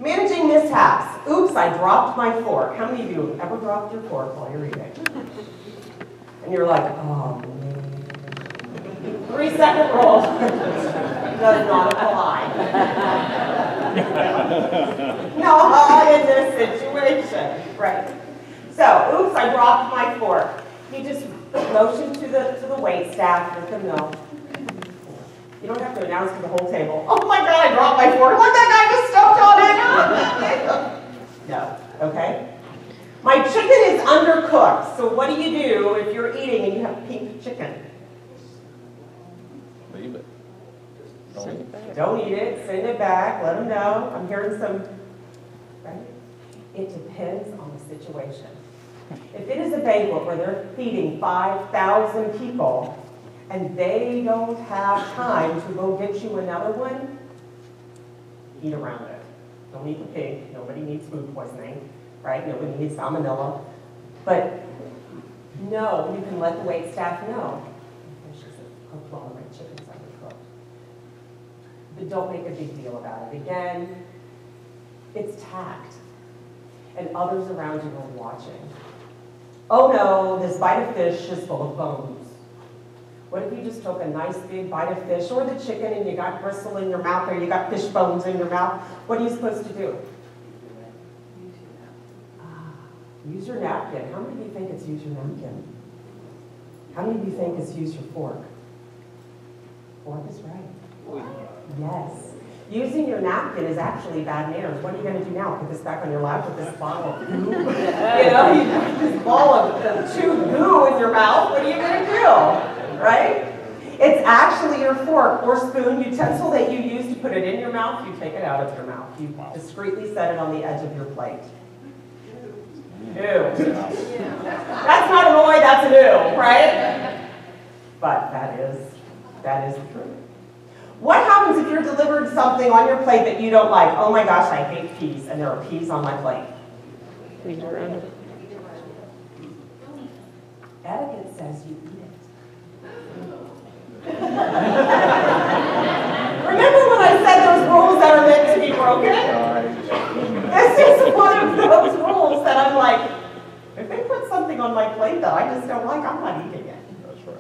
Managing mishaps. Oops, I dropped my fork. How many of you have ever dropped your fork while you're eating? And you're like, oh, man. 3-second rule does not apply. No, in this situation, right? So, oops, I dropped my fork. You just motion to the wait staff, let them know. You don't have to announce to the whole table, oh my God, I dropped my fork. Look, that guy just stepped on it. No, okay? My chicken is undercooked. So what do you do if you're eating and you have pink chicken? Leave it. Don't eat it. Send it back. Let them know. I'm hearing some, right? It depends on the situation. If it is a banquet where they're feeding 5,000 people and they don't have time to go get you another one, eat around it. Don't eat the pig. Nobody needs food poisoning, right? Nobody needs salmonella. But no, you can let the wait staff know. Fish isn't cooked well, my chicken's undercooked. But don't make a big deal about it. Again, it's tact. And others around you are watching. Oh no, this bite of fish is full of bones. What if you just took a nice big bite of fish or the chicken and you got gristle in your mouth or you got fish bones in your mouth? What are you supposed to do? Use your napkin. How many of you think it's use your napkin? How many of you think it's use your fork? Fork is right. Yes. Using your napkin is actually bad manners. What are you going to do now? Put this back on your lap with this bottle of goo? You know, you've got this ball of chewed goo in your mouth. What are you going to do? Right? It's actually your fork or spoon, utensil that you use to put it in your mouth. You take it out of your mouth. You discreetly set it on the edge of your plate. Ew. That's not an oi, that's an ew, right? But that is the truth. What happens if you're delivered something on your plate that you don't like? Oh my gosh, I hate peas, and there are peas on my plate. Etiquette says you eat it. Remember when I said those rules that are meant to be broken? This is one of those rules that I'm like, if they put something on my plate that I just don't like, I'm not eating it. That's right.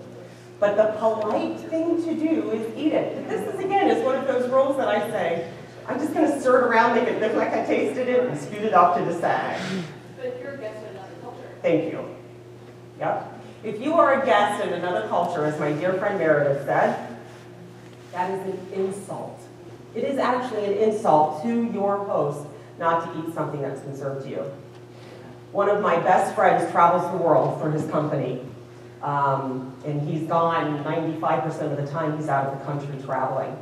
But the polite thing to do is eat it. But this is, again, is one of those rules that I say, I'm just going to stir it around, make it look like I tasted it, and scoot it off to the side. But if you're a guest in another culture. Thank you. Yep. If you are a guest in another culture, as my dear friend Meredith said, that is an insult. It is actually an insult to your host not to eat something that's been served to you. One of my best friends travels the world for his company. And he's gone 95% of the time he's out of the country traveling.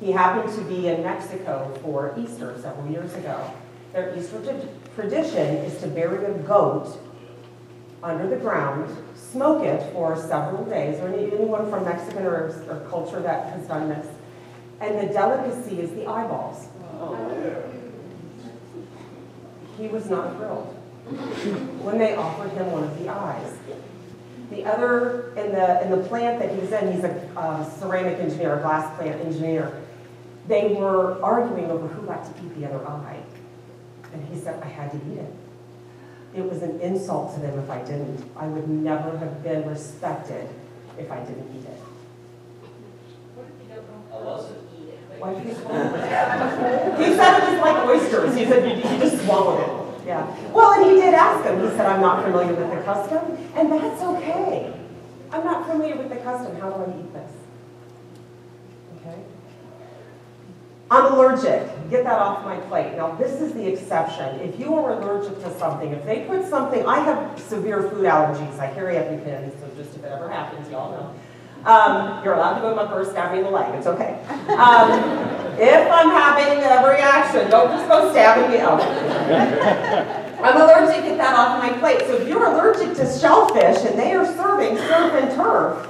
He happened to be in Mexico for Easter several years ago. Their Easter tradition is to bury a goat under the ground, smoke it for several days, or anyone from Mexican or culture that has done this. And the delicacy is the eyeballs. He was not thrilled when they offered him one of the eyes. The other, in the plant that he's in, he's a ceramic engineer, a glass plant engineer. They were arguing over who got to eat the other eye. And he said, I had to eat it. It was an insult to them if I didn't. I would never have been respected if I didn't eat it. What if you don't know? I love it. Why did he swallow it? He said it was like oysters. He said he just swallowed it. Yeah. Well, and he did ask him. He said, I'm not familiar with the custom, and that's okay. I'm not familiar with the custom. How do I eat this? Okay? I'm allergic. Get that off my plate. Now, this is the exception. If you are allergic to something, if they put something, I have severe food allergies. I carry EpiPens, so just if it ever happens, y'all know. You're allowed to go to my purse, stab me in the leg. It's okay. If I'm having a reaction, don't just go stabbing me out. I'm allergic, get that off my plate. So if you're allergic to shellfish and they are serving surf and turf,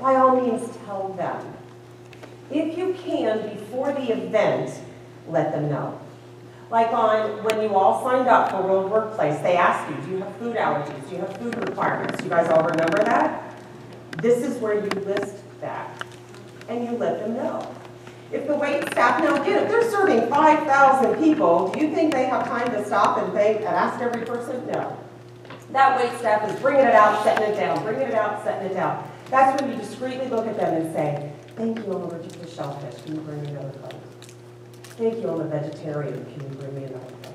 by all means tell them. If you can, before the event, let them know. Like when you all signed up for World Workplace, they asked you, do you have food allergies? Do you have food requirements? You guys all remember that? This is where you list that, and you let them know. If the wait staff, now get it, they're serving 5,000 people, do you think they have time to stop and thank and ask every person? No. That wait staff is bringing it out, setting it down, bringing it out, setting it down. That's when you discreetly look at them and say, thank you, I'm allergic to shellfish, can you bring me another plate? Thank you, I'm a vegetarian, can you bring me another plate?